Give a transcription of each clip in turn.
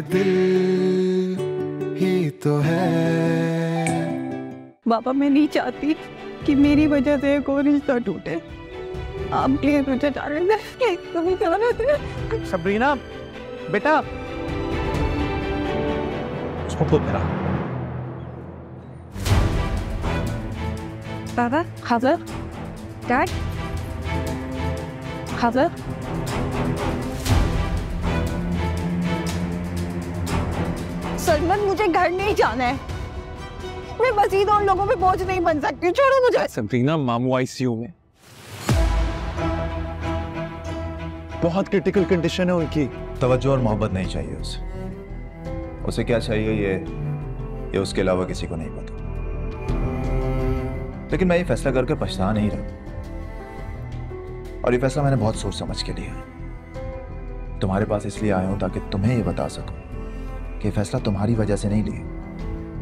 दिल ही तो है। बाबा, मैं नहीं चाहती कि मेरी वजह से कोई रिश्ता टूटे। आप प्लीज मुझे जाने दें। सबरीना बेटा, छोड़ो मेरा। बाबा, खबर डैड, खबर। सलमान, मुझे घर नहीं जाना है। मैं मजीद उन लोगों पे बोझ नहीं बन सकती। छोड़ो मुझे। सबरीना, मामू आईसीयू में, बहुत क्रिटिकल कंडीशन है उनकी। तवज्जो और मोहब्बत नहीं चाहिए उसे क्या चाहिए ये उसके अलावा किसी को नहीं पता। लेकिन मैं ये फैसला करके पछता नहीं रहा, और ये फैसला मैंने बहुत सोच समझ के लिया। तुम्हारे पास इसलिए आया हूं ताकि तुम्हें ये बता सकूं कि फैसला तुम्हारी वजह से नहीं लिया।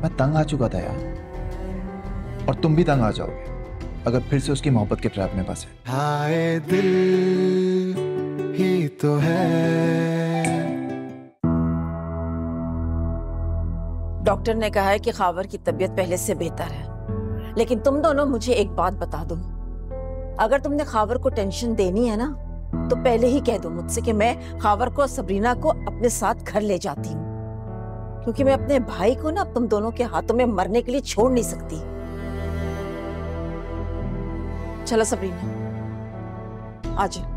मैं तंग आ चुका था यार, और तुम भी तंग आ जाओगे अगर फिर से उसकी मोहब्बत के ट्रैप में फंसे। हाय दिल ही तो है। डॉक्टर ने कहा है कि खावर की तबीयत पहले से बेहतर है, लेकिन तुम दोनों मुझे एक बात बता दो, अगर तुमने खावर को टेंशन देनी है ना, तो पहले ही कह दो मुझसे कि मैं खावर को, सबरीना को अपने साथ घर ले जाती हूँ, क्योंकि मैं अपने भाई को ना तुम दोनों के हाथों में मरने के लिए छोड़ नहीं सकती। चलो सबरीना, आ जाओ।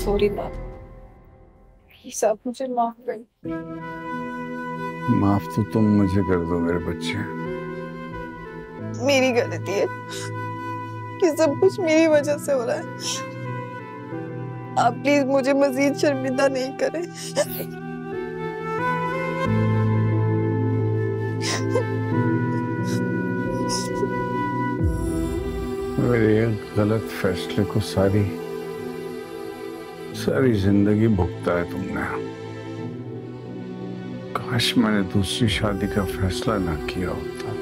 सॉरी बाप, सब मुझे माफ कर। माफ तो तुम मुझे कर दो मेरे बच्चे। मेरी गलती है कि सब कुछ मेरी वजह से हो रहा है। आप प्लीज मुझे मजीद शर्मिंदा नहीं करें। मेरे गलत फैसले को सारी जिंदगी भुगता है तुमने। काश मैंने दूसरी शादी का फैसला ना किया होता।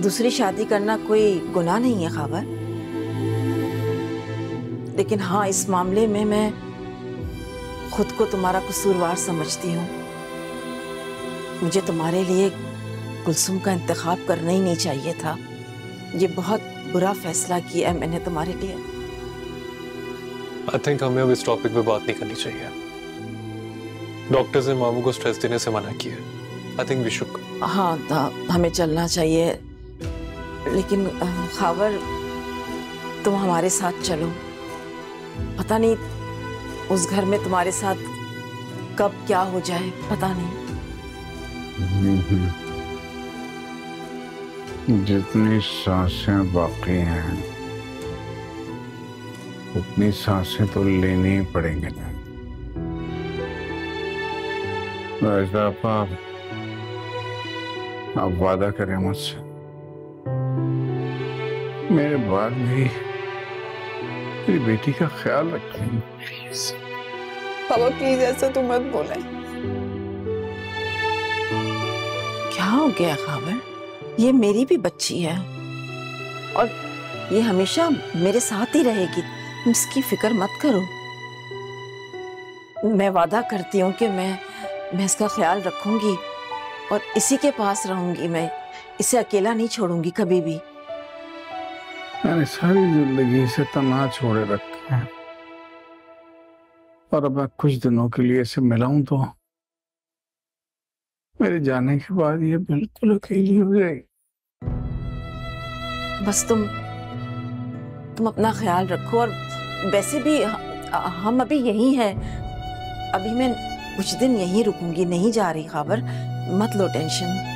दूसरी शादी करना कोई गुनाह नहीं है खावर, लेकिन हाँ, इस मामले में मैं खुद को तुम्हारा कसूरवार समझती हूँ। मुझे तुम्हारे लिए कुलसुम का इंतखाब करना ही नहीं चाहिए था। ये बहुत बुरा फैसला किया है मैंने तुम्हारे लिए। आई थिंक हमें अब इस टॉपिक पे बात नहीं करनी चाहिए। डॉक्टर्स ने मामू को स्ट्रेस देने से मना किया। I think we should. हाँ, हमें चलना चाहिए, लेकिन खावर, तुम हमारे साथ चलो। पता नहीं उस घर में तुम्हारे साथ कब क्या हो जाए, पता नहीं। जितनी सांसें बाकी हैं उतनी सांसें तो लेनी ही पड़ेंगे ना। आप वादा करें मुझसे, मेरे बाद भी मेरी बेटी का ख्याल रखें प्लीज। पापा प्लीज ऐसा तो मत बोले। क्या हो गया खावर? ये मेरी भी बच्ची है और ये हमेशा मेरे साथ ही रहेगी, तुम इसकी फिक्र मत करो। मैं वादा करती हूँ कि मैं इसका ख्याल रखूंगी और इसी के पास रहूंगी। मैं इसे अकेला नहीं छोड़ूंगी कभी भी। मैंने सारी जिंदगी इसे तन्हा छोड़े रखा है, और अब मैं कुछ दिनों के लिए इसे मिलाऊं तो मेरे जाने के बाद ये बिल्कुल अकेली हो जाएगी। बस तुम अपना ख्याल रखो। और वैसे भी हम अभी यहीं हैं, अभी मैं कुछ दिन यहीं रुकूंगी, नहीं जा रही खावर, मत लो टेंशन।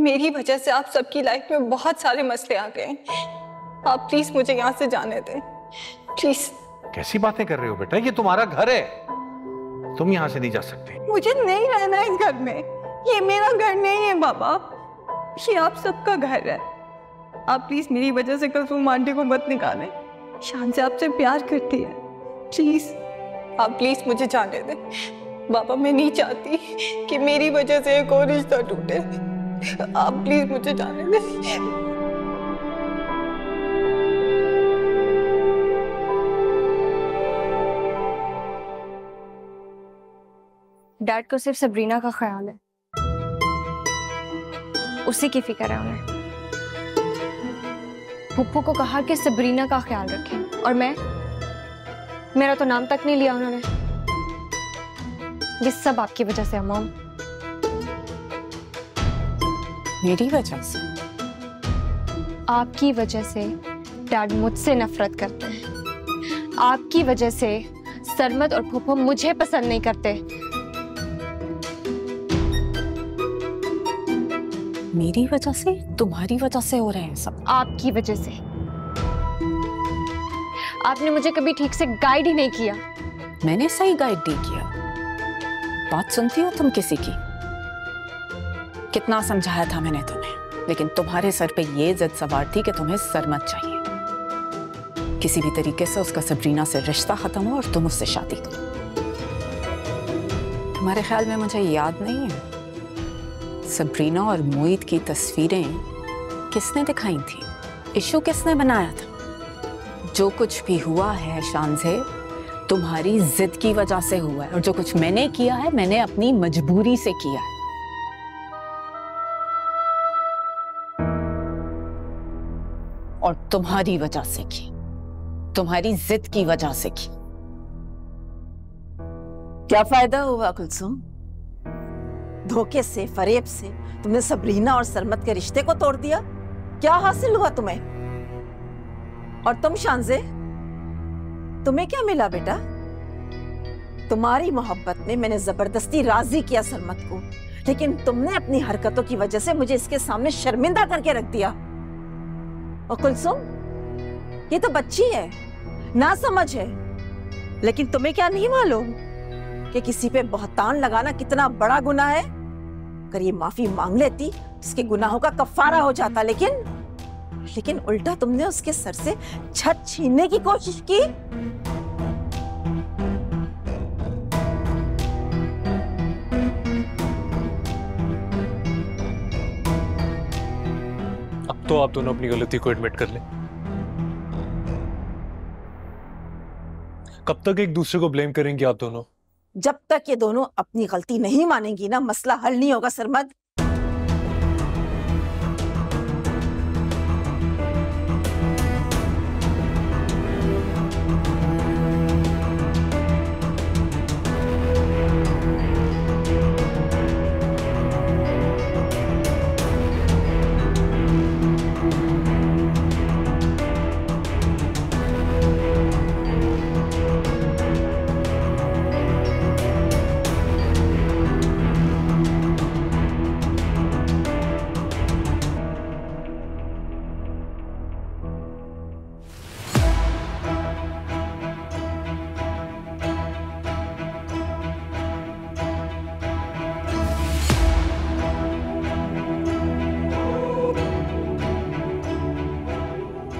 मेरी वजह से आप सबकी लाइफ में बहुत सारे मसले आ गए। आप प्लीज मुझे यहाँ से जाने दें, प्लीज। कैसी बातें कर रहे हो बेटा, ये तुम्हारा घर है, तुम यहाँ से नहीं जा सकते। मुझे नहीं रहना इस घर में, ये मेरा घर नहीं है बाबा, ये आप सबका घर है। आप प्लीज मेरी वजह से कुलसुम आंटी को मत निकालें। शान से आपसे प्यार करती है, प्लीज आप प्लीज मुझे जाने दें बाबा। मैं नहीं चाहती कि मेरी वजह से एक और रिश्ता टूटे। आप प्लीज मुझे जाने दें। डैड को सिर्फ सबरीना का ख्याल है, उसी की फिक्र है उन्हें। पुप्पू को कहा कि सबरीना का ख्याल रखें, और मेरा तो नाम तक नहीं लिया उन्होंने। ये सब आपकी वजह से है मॉम। मेरी वजह से? आपकी वजह से डैड मुझसे नफरत करते हैं। आपकी वजह से सरमद और फूफो मुझे पसंद नहीं करते। मेरी वजह से? तुम्हारी वजह से हो रहे हैं सब। आपकी वजह से। आपने मुझे कभी ठीक से गाइड ही नहीं किया। मैंने सही गाइड नहीं किया। बात सुनती हो तुम किसी की? कितना समझाया था मैंने तुम्हें, लेकिन तुम्हारे सर पे ये जिद सवार थी कि तुम्हें सरमद चाहिए। किसी भी तरीके से उसका सबरीना से रिश्ता खत्म हो और तुम उससे शादी करो। तुम्हारे ख्याल में मुझे याद नहीं है सबरीना और मोहित की तस्वीरें किसने दिखाई थी? इशू किसने बनाया था? जो कुछ भी हुआ है शानज़े, तुम्हारी जिद की वजह से हुआ है, और जो कुछ मैंने किया है मैंने अपनी मजबूरी से किया है। और तुम्हारी वजह से की, तुम्हारी जिद की वजह से की। क्या फायदा हुआ कुलसुम? धोखे से, फरेब से तुमने सबरीना और सरमद के रिश्ते को तोड़ दिया। क्या हासिल हुआ तुम्हें? और तुम शानज़े, तुम्हें क्या मिला बेटा? तुम्हारी मोहब्बत में मैंने जबरदस्ती राजी किया सरमद को, लेकिन तुमने अपनी हरकतों की वजह से मुझे इसके सामने शर्मिंदा करके रख दिया। और कुलसुम, ये तो बच्ची है, ना समझ है, लेकिन तुम्हें क्या नहीं मालूम कि किसी पे बहतान लगाना कितना बड़ा गुनाह है? अगर ये माफी मांग लेती इसके गुनाहों का कफारा हो जाता, लेकिन उल्टा तुमने उसके सर से छत छीनने की कोशिश की। अब तो आप दोनों अपनी गलती को एडमिट कर लें। कब तक एक दूसरे को ब्लेम करेंगे आप दोनों? जब तक ये दोनों अपनी गलती नहीं मानेंगी ना, मसला हल नहीं होगा सरमद।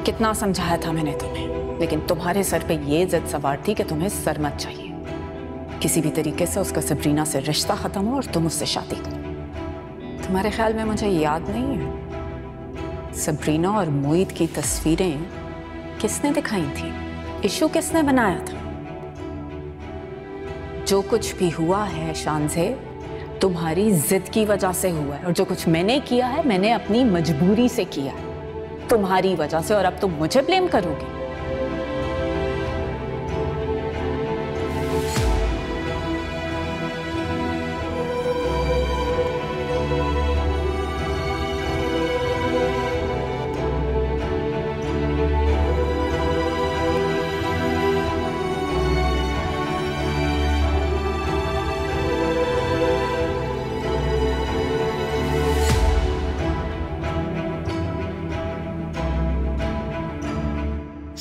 कितना समझाया था मैंने तुम्हें, लेकिन तुम्हारे सर पे ये जिद सवार थी कि तुम्हें सरमद चाहिए। किसी भी तरीके से उसका सबरीना से रिश्ता खत्म हो और तुम उससे शादी करो। तुम्हारे ख्याल में मुझे याद नहीं है सबरीना और मोहित की तस्वीरें किसने दिखाई थी? इशू किसने बनाया था? जो कुछ भी हुआ है शानज़े, तुम्हारी जिद की वजह से हुआ है, और जो कुछ मैंने किया है मैंने अपनी मजबूरी से किया है, तुम्हारी वजह से। और अब तुम मुझे ब्लेम करोगे?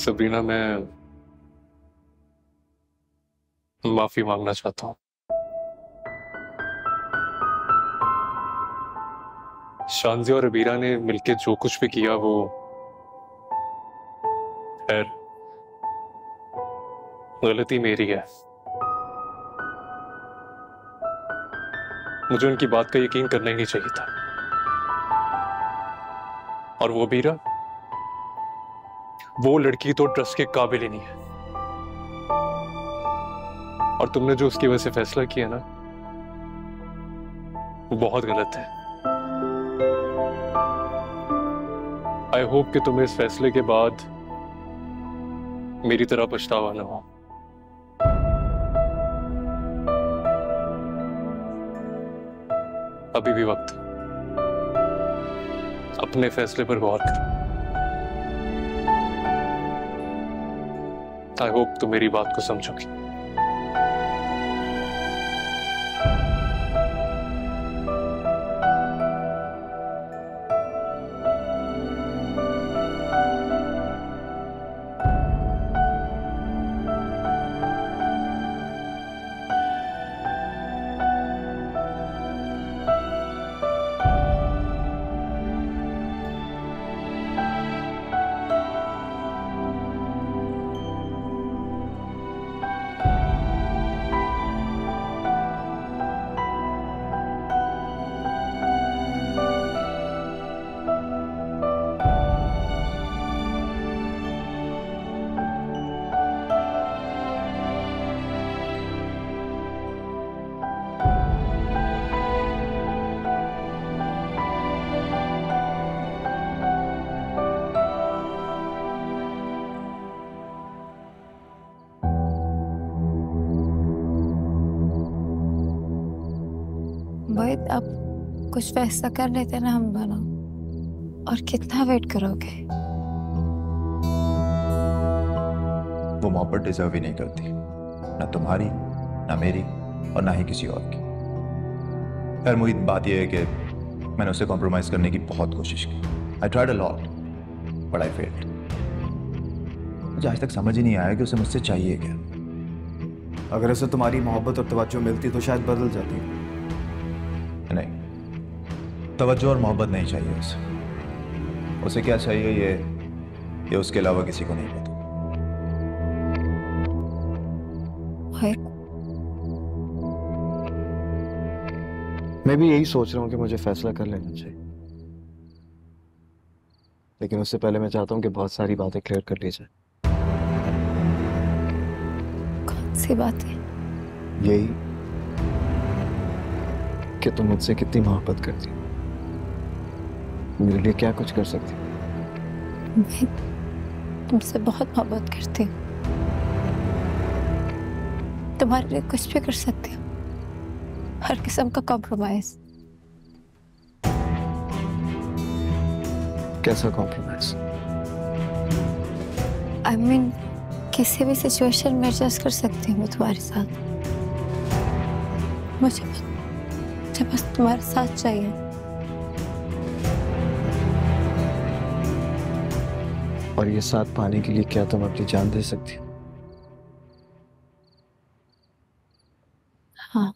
सबरीना, मैं माफी मांगना चाहता हूं। शांजी और अबीरा ने मिलके जो कुछ भी किया वो खैर गलती मेरी है। मुझे उनकी बात का यकीन करना ही नहीं चाहिए था। और वो अबीरा, वो लड़की तो ट्रस्ट के काबिल ही नहीं है। और तुमने जो उसकी वजह से फैसला किया ना, वो बहुत गलत है। आई होप कि तुम्हें इस फैसले के बाद मेरी तरह पछतावा ना हो। अभी भी वक्त, अपने फैसले पर गौर करो। आई होप तुम मेरी बात को समझोगी। मोहित, अब कुछ फैसला कर लेते ना हम दोनों। और कितना वेट करोगे? वो मोहब्बत डिजर्व ही नहीं करती, ना तुम्हारी, ना मेरी, और ना ही किसी और की। यार मोहित, बात यह है कि मैंने उसे कॉम्प्रोमाइज करने की बहुत कोशिश की। I tried a lot but I failed. मुझे आज तक समझ ही नहीं आया कि उसे मुझसे चाहिए क्या। अगर उसे तुम्हारी मोहब्बत और तवज्जो मिलती तो शायद बदल जाती। नहीं, तवज्जो और मोहब्बत नहीं चाहिए उसे। उसे क्या चाहिए ये उसके अलावा किसी को नहीं पता। मैं भी यही सोच रहा हूँ कि मुझे फैसला कर लेना चाहिए, लेकिन उससे पहले मैं चाहता हूँ कि बहुत सारी बातें क्लियर कर ली जाए। कौन सी बातें? यही कि तुम मुझसे कितनी मोहब्बत करती हो, मेरे लिए क्या कुछ कर सकती हो। मैं तुमसे बहुत मोहब्बत करती हूँ, तुम्हारे लिए कुछ भी कर सकती हूँ, हर किस्म का कॉम्प्रोमाइज। कैसा कॉम्प्रोमाइज? आई मीन, किसी भी सिचुएशन में एडजस्ट कर सकती हूँ मैं तुम्हारे साथ। मुझे बस तुम्हारे साथ चाहिए। और ये साथ पाने के लिए क्या तुम अपनी जान दे सकती हो? हाँ,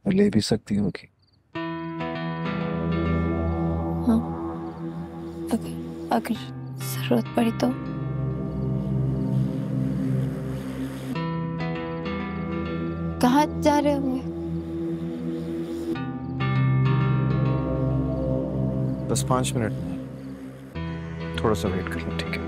और ले भी सकती होगी। हाँ, अगर जरूरत पड़ी तो। कहाँ जा रहे होंगे? बस 5 मिनट में, थोड़ा सा वेट करना, ठीक है?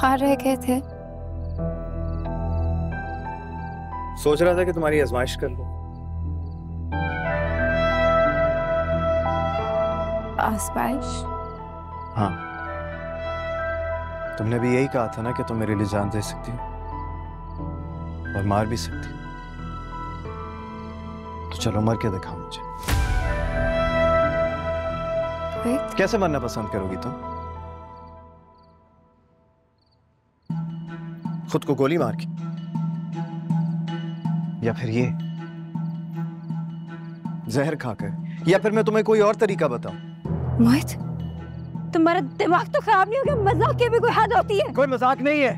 कहाँ रह गए थे? सोच रहा था कि तुम्हारी आजमाइश कर लो। आजमाइश? हाँ, तुमने भी यही कहा था ना कि तुम मेरे लिए जान दे सकती हो और मार भी सकती हो। तो चलो मर के दिखाओ मुझे। कैसे मरना पसंद करोगी तुम? खुद को गोली मार के, या फिर ये जहर खाकर, या फिर मैं तुम्हें कोई और तरीका बताऊं? मोहित, तुम्हारा दिमाग तो खराब नहीं हो गया? मजाक की भी कोई हद होती है? कोई मजाक नहीं है।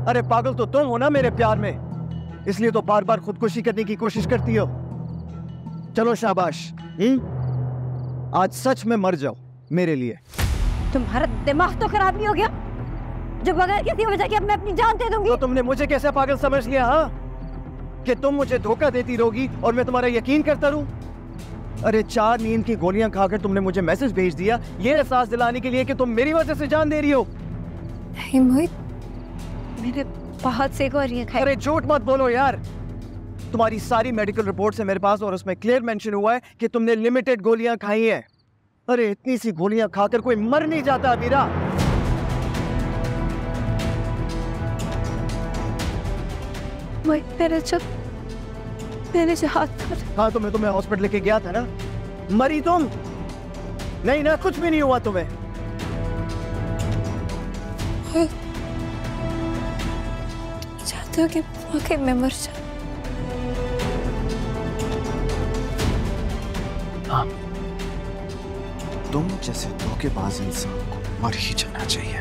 अरे पागल तो तुम हो ना मेरे प्यार में, इसलिए तो बार बार खुदकुशी करने की कोशिश करती हो। चलो शाबाश, आज सच में मर जाओ मेरे लिए। तुम्हारा दिमाग तो खराब नहीं हो गया जो बगैर किसी वजह के मैं अपनी जान दे दूंगी? तो तुमने मुझे कैसे पागल समझ लिया? हाँ, कि तुम मुझे धोखा देती रहोगी और मैं तुम्हारा यकीन करता रहूं? अरे 4 नींद की गोलियां खाकर तुमने मुझे मैसेज भेज दिया ये एहसास दिलाने के लिए कि तुम मेरी वजह से जान दे रही हो। नहीं मोहित, मैंने बहुत से गोलियां खाई। अरे झूठ मत बोलो यार, तुम्हारी सारी मेडिकल रिपोर्ट है मेरे पास और उसमें क्लियर मेंशन हुआ है कि तुमने लिमिटेड गोलियां खाई हैं। अरे इतनी सी गोलियां खाकर कोई मर नहीं जाता अमीरा। मैंने जो हाथ था। हाँ, तो मैं तुम्हें हॉस्पिटल लेके गया था ना। मरी तुम? नहीं ना, कुछ भी नहीं हुआ तुम्हें। चाहते हो कि वाकई मैं मर जाऊं? हाँ, तुम जैसे धोखेबाज इंसान को मर ही जाना चाहिए।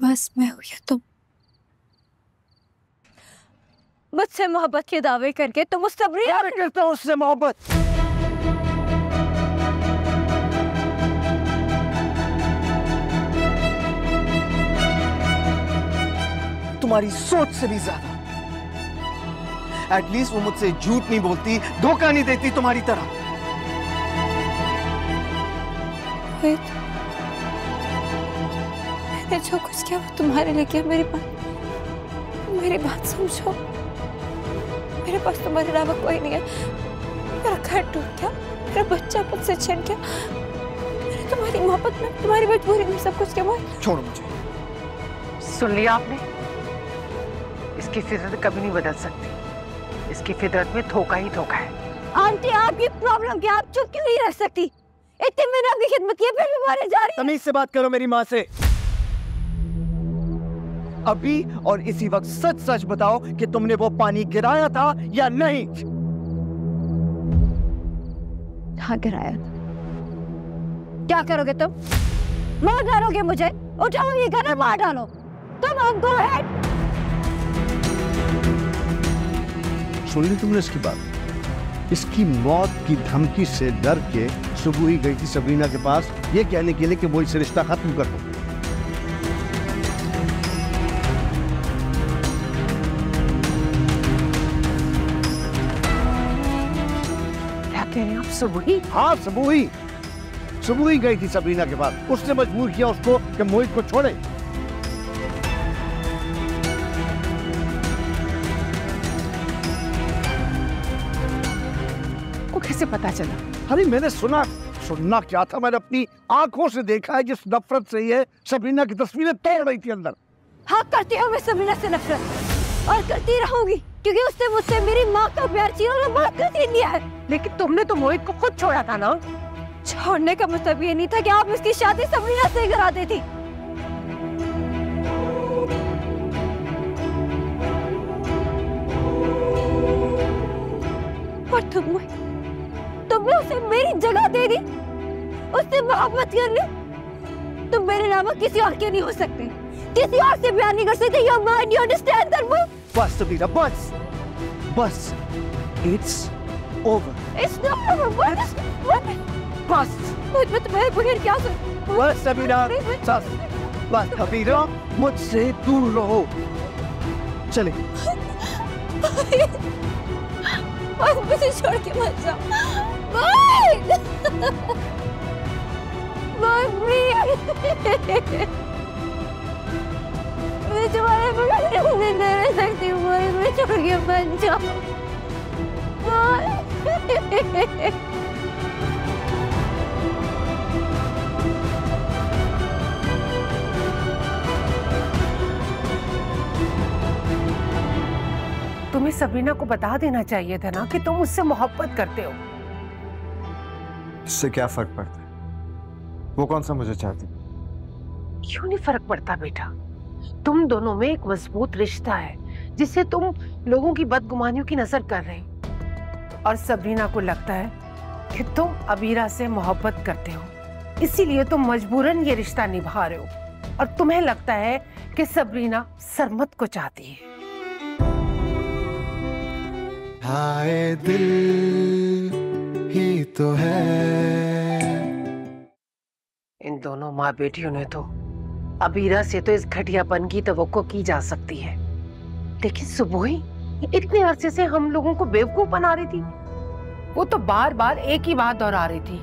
बस मैं हूं या तुम। मुझसे मोहब्बत के दावे करके तुम उस सबरीना मैं करता हूं उससे मोहब्बत। तुम्हारी सोच से भी ज्यादा। एटलीस्ट वो मुझसे झूठ नहीं बोलती, धोखा नहीं देती तुम्हारी तरह। मैंने जो कुछ किया वो तुम्हारे लिए किया। मेरी बात समझो। मेरे पास तुम्हारे अलावा कोई नहीं है। मेरा घर टूट गया, मेरा बच्चा मुझसे छिन गया। मैंने तुम्हारी मोहब्बत में, तुम्हारी मजबूरी में सब कुछ किया। छोड़ो मुझे। सुन लिया आपने? इसकी फितरत कभी नहीं बदल सकती। इसकी फितरत में धोखा ही धोखा है। आंटी, आपकी प्रॉब्लम क्या? आप चुप क्यों नहीं रह सकती? इतने मैंने आपकी खिदमत की, फिर भी मारे जा रही है। तमीज से बात करो मेरी माँ से। अभी और इसी वक्त सच सच बताओ कि तुमने वो पानी गिराया था या नहीं? हाँ, गिराया था। क्या करोगे तुम? मार डालोगे मुझे? उठाओ ये गन, मार डालो। तुम हमको है। सुन ली तुमने इसकी बात? इसकी मौत की धमकी से डर के सुबह ही गई थी सबरीना के पास ये कहने के लिए कि वो इससे रिश्ता खत्म कर दो। हाँ, सुबह ही गई थी सबरीना के पास। उसने मजबूर किया उसको कि मोहित को छोड़े। वो कैसे पता चला? अरे मैंने सुनना क्या था, मैंने अपनी आंखों से देखा है जिस नफरत से ये सबरीना की तस्वीरें तोड़ रही थी अंदर। हाँ, करती हूँ मैं सबरीना से नफरत और करती रहूंगी क्योंकि उसने मुझसे मेरी माँ का प्यार छीना और माँ का छीन लिया है। लेकिन तुमने तो मोहित को खुद छोड़ा था ना? छोड़ने का मतलब ये नहीं था कि आप उसकी शादी सबरीना से करा देती। और तुमने उसे मेरी जगह दे दी, उससे मोहब्बत कर ली। तुम मेरे अलावा किसी और के नहीं हो सकते, किसी और से प्यार नहीं कर सकते। Your mind, you understand that? बस सबरीना, बस। It's over. It's not over. What? बस। मैं तुम्हारे बगैर क्या बस सबीना, बस अबीरा, मुझसे दूर रहो। चले। मुझे छोड़ के मत जाओ। मैं तुम्हारे बगैर नहीं रह सकती हूँ, मैं छोड़ के मत जाओ। तुम्हें सबरीना को बता देना चाहिए था ना कि तुम उससे मोहब्बत करते हो। इससे क्या फर्क पड़ता है? वो कौन सा मुझे चाहती? क्यों नहीं फर्क पड़ता बेटा? तुम दोनों में एक मजबूत रिश्ता है जिसे तुम लोगों की बदगुमानियों की नजर कर रहे हो, और सबरीना को लगता है कि तुम अबीरा से मोहब्बत करते हो, इसीलिए तुम मजबूरन ये रिश्ता निभा रहे हो, और तुम्हें लगता है कि सबरीना सरमत को चाहती है। हाय दिल ही तो है। इन दोनों माँ बेटियों ने तो अबीरा से तो इस घटियापन की तवक्को की जा सकती है, लेकिन सुबोही इतने अरसे से हम लोगों को बेवकूफ बना रही थी। वो तो बार बार एक ही बात दोहरा रही थी,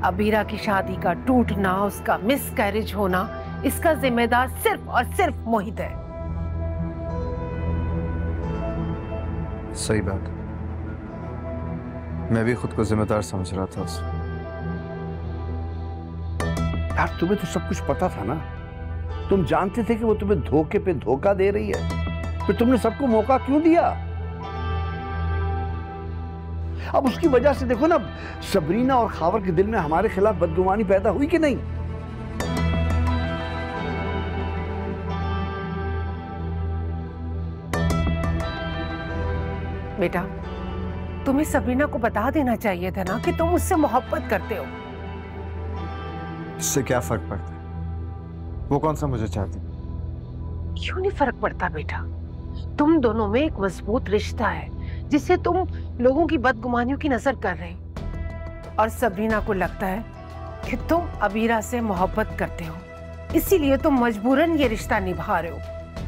अबीरा की शादी का टूटना, उसका मिसकैरेज होना, इसका जिम्मेदार सिर्फ और सिर्फ मोहित है। सही बात। मैं भी खुद को जिम्मेदार समझ रहा था उस। यार तुम्हें तो सब कुछ पता था ना, तुम जानते थे कि वो तुम्हें धोखे पे धोखा दे रही है, फिर तुमने सबको मौका क्यों दिया? अब उसकी वजह से देखो ना, सबरीना और खावर के दिल में हमारे खिलाफ बदगुमानी पैदा हुई कि नहीं? बेटा, तुम्हें सबरीना को बता देना चाहिए था ना कि तुम उससे मोहब्बत करते हो। इससे क्या फर्क पड़ता है? वो कौन सा मुझे चाहती? क्यों नहीं फर्क पड़ता बेटा? तुम दोनों में एक मजबूत रिश्ता है जिसे तुम लोगों की बदगुमानियों की नजर कर रहे हो, और सबरीना को लगता है कि तुम अबीरा से मोहब्बत करते हो, इसीलिए तुम मजबूरन ये रिश्ता निभा रहे हो,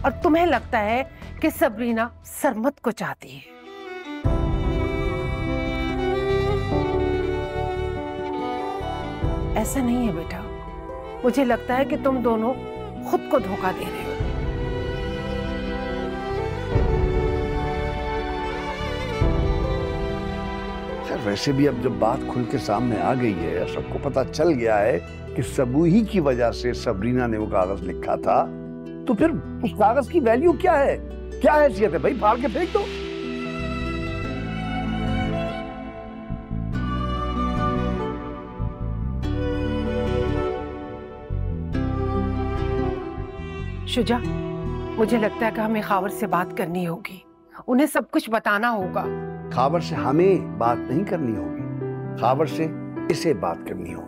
और तुम्हें लगता है कि सबरीना सरमत को चाहती है। ऐसा नहीं है बेटा, मुझे लगता है कि तुम दोनों खुद को धोखा दे रहे हो। सर वैसे भी अब जब बात खुल के सामने आ गई है, सबको पता चल गया है कि सबूही की वजह से सबरीना ने वो कागज लिखा था, तो फिर उस कागज की वैल्यू क्या है, क्या हैसियत है भाई? फाड़ के फेंक दो। शुजा, मुझे लगता है कि हमें खावर से बात करनी होगी, उन्हें सब कुछ बताना होगा। खावर से हमें बात नहीं करनी होगी, खावर से इसे बात करनी होगी।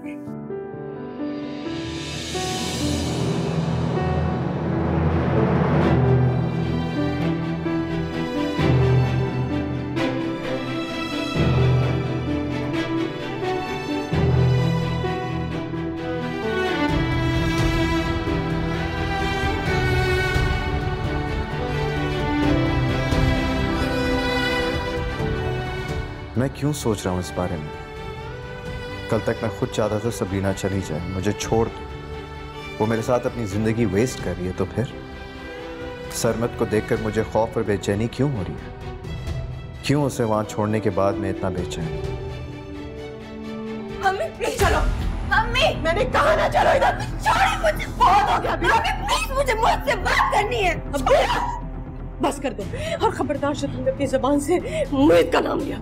मैं क्यों सोच रहा हूँ इस बारे में? कल तक मैं खुद चाहता था सबरीना चली जाए, मुझे छोड़ दो। वो मेरे साथ अपनी जिंदगी वेस्ट कर रही है, तो फिर सरमत को देखकर मुझे खौफ और बेचैनी क्यों हो रही है? क्यों उसे वहां छोड़ने के बाद मैं इतना बेचैन? मम्मी प्लीज चलो, मम्मी मैंने कहा ना चलो इधर, छोड़िए मुझे, बहुत हो गया। मम्मी प्लीज मुझसे बात करनी है। बस कर दो, और खबरदार जो तुमने अपनी जुबान से मोहित का नाम लिया,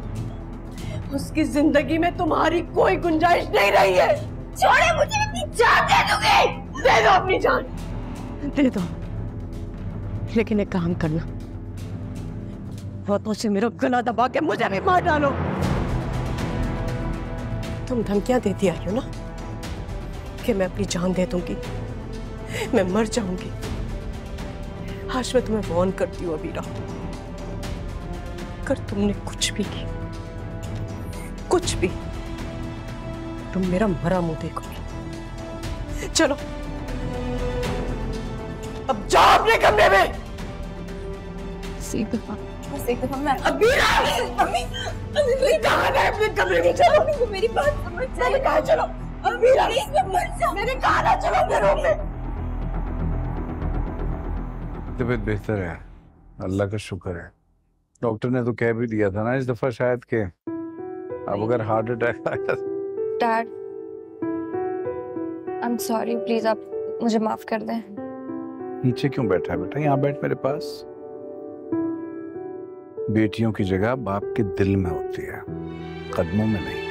उसकी जिंदगी में तुम्हारी कोई गुंजाइश नहीं रही है। छोड़े मुझे, अपनी जान दे दूंगी। दे दो अपनी जान, दे दो, लेकिन एक काम करना, हाथों से मेरा गला दबा के मुझे भी मार डालो। तुम धमकियां देती आई हो ना कि मैं अपनी जान दे दूंगी, मैं मर जाऊंगी। आज मैं तुम्हें वार्न करती हूँ अबीरा, अगर तुमने कुछ भी की, कुछ भी, तुम मेरा मरा मुंह देखोगे। चलो अब जाओ अपने कमरे में। अम्मी मेरी कहाँ है अपने कमरे में? चलो मेरी बात समझ जाए। कहाँ चलो अम्मी मेरे कहाँ ना चलो मेरे रूम में। तबीयत बेहतर है, अल्लाह का शुक्र है। डॉक्टर ने तो कह भी दिया था ना इस दफा शायद के अब अगर हार्ट अटैक आया। Dad I am sorry, please आप मुझे माफ कर दें। नीचे क्यों बैठा है बेटा? यहाँ बैठ मेरे पास। बेटियों की जगह बाप के दिल में होती है, कदमों में नहीं।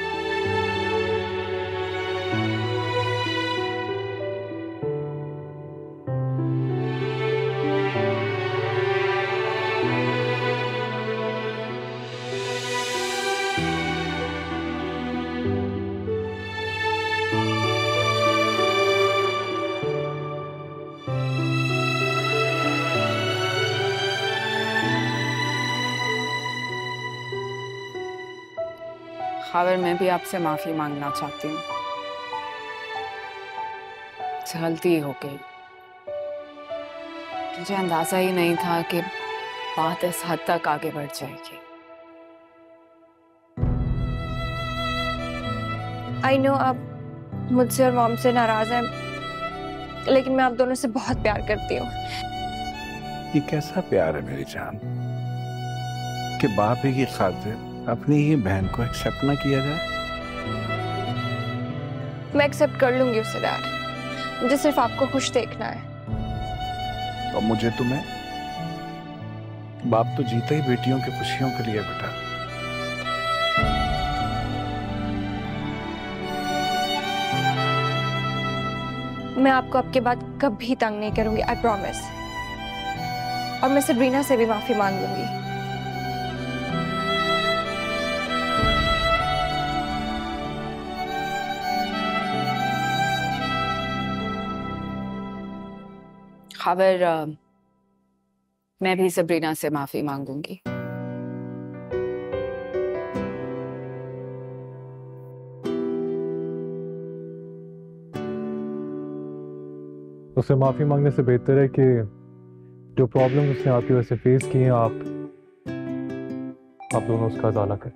खावर, मैं भी आपसे माफी मांगना चाहती हूँ। गलती हो गई, मुझे अंदाजा ही नहीं था कि बात इस हद तक आगे बढ़ जाएगी। आई नो आप मुझसे और मॉम से नाराज हैं, लेकिन मैं आप दोनों से बहुत प्यार करती हूँ। ये कैसा प्यार है मेरी जान कि बाप ही की खातिर अपनी ही बहन को एक्सेप्ट ना किया जाए? मैं एक्सेप्ट कर लूंगी उसे डैड, मुझे सिर्फ आपको खुश देखना है। और मुझे तुम्हें? बाप तो जीता ही बेटियों की खुशियों के लिए बेटा। मैं आपको आपके बाद कभी तंग नहीं करूंगी, आई प्रॉमिस। और मैं सबरीना से भी माफी मांग लूंगी। खावर, मैं भी सबरीना से माफी मांगूंगी। उससे माफी मांगने से बेहतर है कि जो प्रॉब्लम उसने आपकी वजह से फेस की हैं, आप दोनों उसका उजाला करें।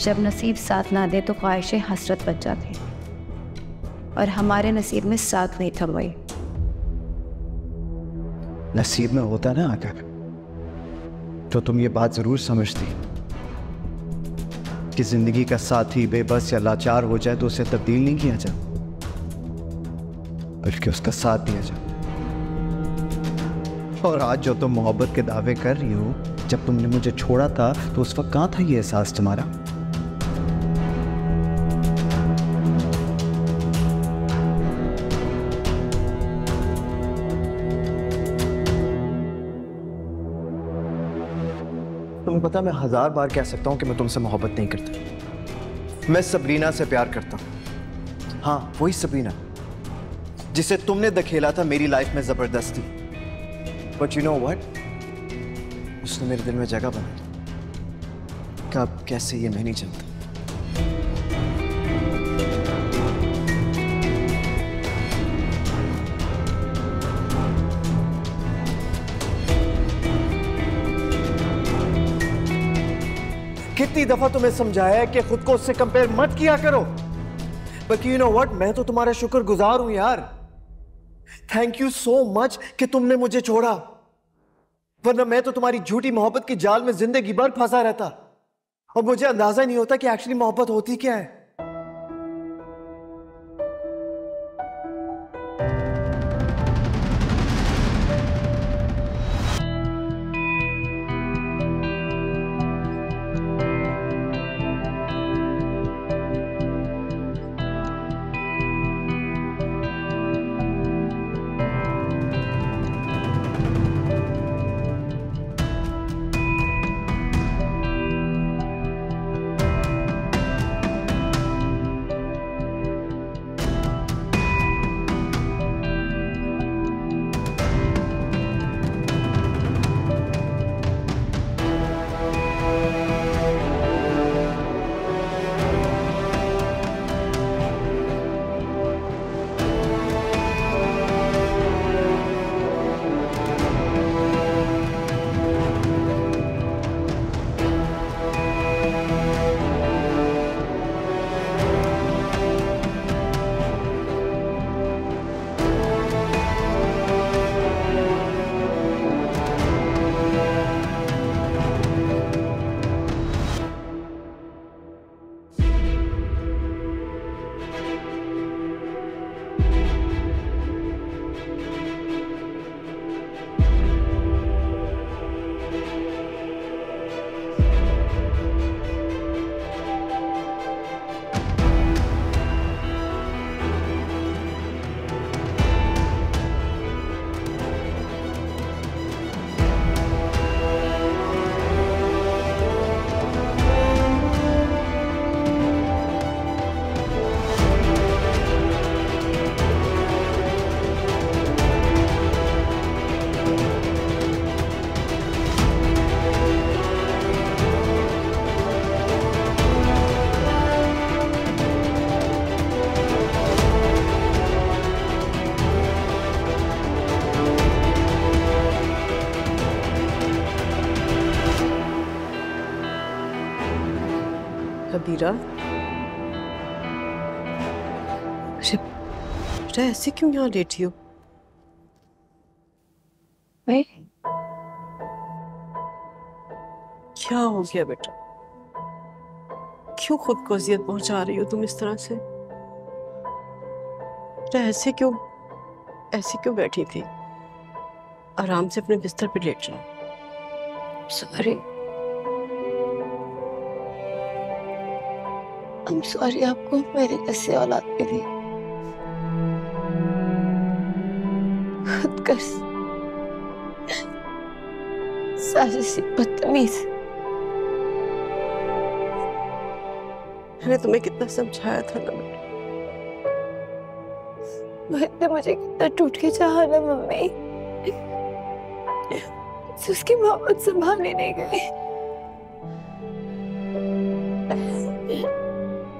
जब नसीब साथ ना दे तो ख्वाहिशें हसरत बच जाती, और हमारे नसीब में साथ नहीं था भाई। नसीब में होता ना आकर तो तुम ये बात जरूर समझती कि जिंदगी का साथी बेबस या लाचार हो जाए तो उसे तब्दील नहीं किया जाता, बल्कि उसका साथ दिया जाता। और आज जो तुम मोहब्बत के दावे कर रही हो, जब तुमने मुझे छोड़ा था तो उस वक्त कहां था ये एहसास तुम्हारा? तुम्हें पता, मैं 1000 बार कह सकता हूं कि मैं तुमसे मोहब्बत नहीं करता। मैं सबरीना से प्यार करता हूं। हाँ, वही सबरीना जिसे तुमने धकेला था मेरी लाइफ में जबरदस्ती। बट यू नो व्हाट, उसने मेरे दिल में जगह बना दी। कब कैसे ये मैं नहीं जानता। कितनी दफा तुम्हें समझाया है कि खुद को उससे कंपेयर मत किया करो। बट यू नो व्हाट, मैं तो तुम्हारा शुक्रगुजार हूं यार। थैंक यू सो मच कि तुमने मुझे छोड़ा, वरना मैं तो तुम्हारी झूठी मोहब्बत की जाल में जिंदगी भर फंसा रहता और मुझे अंदाजा नहीं होता कि एक्चुअली मोहब्बत होती क्या है। कबीरा, बेटा ऐसे क्यों यहाँ लेटी हो? क्या हो गया बेटा? क्यों खुद को अजियत पहुंचा रही हो तुम इस तरह से? बेटा ऐसे क्यों बैठी थी? आराम से अपने बिस्तर पे लेट जाओ। सॉरी, I'm sorry आपको मेरी ऐसी औलाद मिली। खुदकश, साजिशी, बदतमीज। मैंने तुम्हें कितना समझाया था ना बेटा। मोहित ने मुझे कितना टूट के चाहा ना मम्मी, उसकी मोहब्बत संभालने नहीं गई।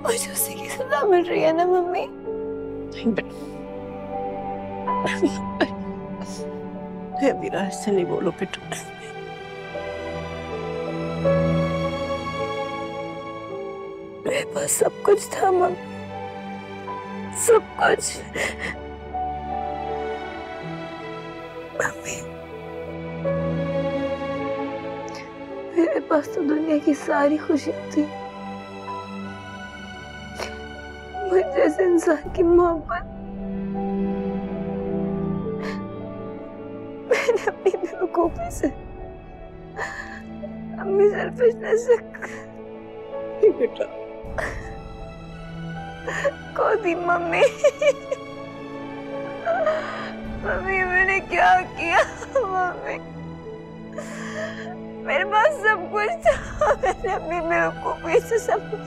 मुझे उसी की सजा मिल रही है ना मम्मी। मीरा ऐसे नहीं बोलो बेटा। मेरे पास सब कुछ था मम्मी, सब कुछ। मम्मी, मेरे पास तो दुनिया की सारी खुशियां थी। मुझ जैसे इंसान की मोहब्बत मैंने अपनी बेवकूफी से, अपनी सेल्फिशनेस से बेटा खो दी। मम्मी, मम्मी मैंने क्या किया? मम्मी मेरे पास सब कुछ था, मैंने अपनी बेवकूफी से सब कुछ,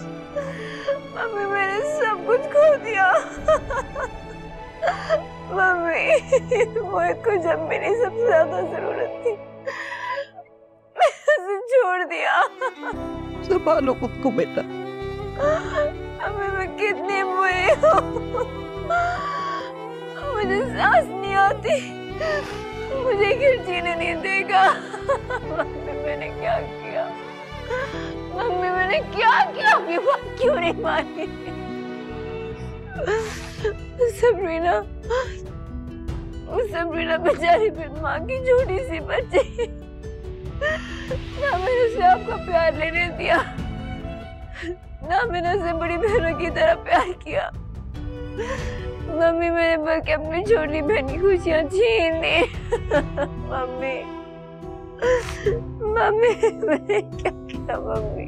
मम्मी मैंने सब कुछ खो दिया। मम्मी मोहित को जब मेरी सबसे ज्यादा जरूरत थी मैंने उसे छोड़ दिया। संभालो खुद को बेटा। मम्मी मैं कितनी बुरी हूँ, मुझे सांस नहीं आती, मुझे घर जीने नहीं देगा। मम्मी मैंने क्या किया? मम्मी मैंने क्या किया? अपनी बात क्यों नहीं मानी? सबरीना, सबरीना बेचारी फिर माँ की छोटी सी बच्ची, ना मैंने उसे आपका प्यार लेने दिया, ना मैंने उसे बड़ी बहनों की तरह प्यार किया। मम्मी मैंने बल्कि अपनी छोटी बहन की खुशियाँ छीन ली। मम्मी, मम्मी मैंने क्या किया? मम्मी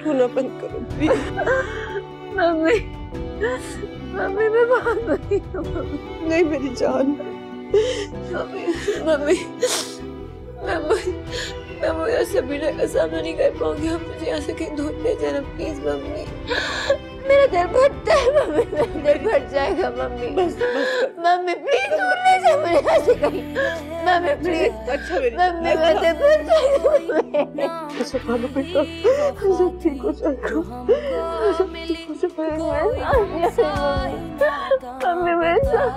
रोना बंद करो प्लीज। मम्मी, मम्मी मैं बहुत बुरी हूँ। नहीं मेरी जान। मम्मी, मम्मी मैं मुझे सबरीना का सामना नहीं कर पाऊंगी, आप मुझे यहाँ से कहीं दूर ले जाना प्लीज। मम्मी मेरा दिल फटता है। मम्मी मेरा दिल फट जाएगा। मम्मी बस मम्मी प्लीज दूर ले जाओ मुझे यहाँ से कहीं। Mummy please. अच्छा मम्मी मेरा दिल फट जाएगा। संभालो बेटा, सब ठीक हो जाएगा, सब ठीक हो जाएगा। मम्मी मेरे साथ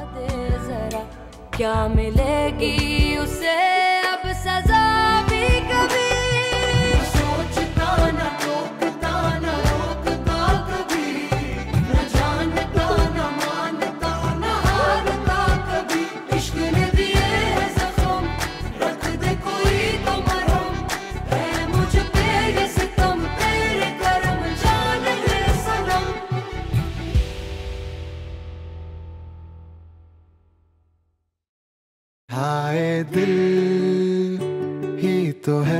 क्या मिलेगी उसे अब सजा भी कभी? सोचता न टोकता न रोकता कभी, न जानता न मानता न हारता कभी। इश्क ने दिए है जख्म, रख दे कोई तो मरहम, है मुझ पे ये सितम तेरे करम, जान ले सनम। हाय दिल ही तो है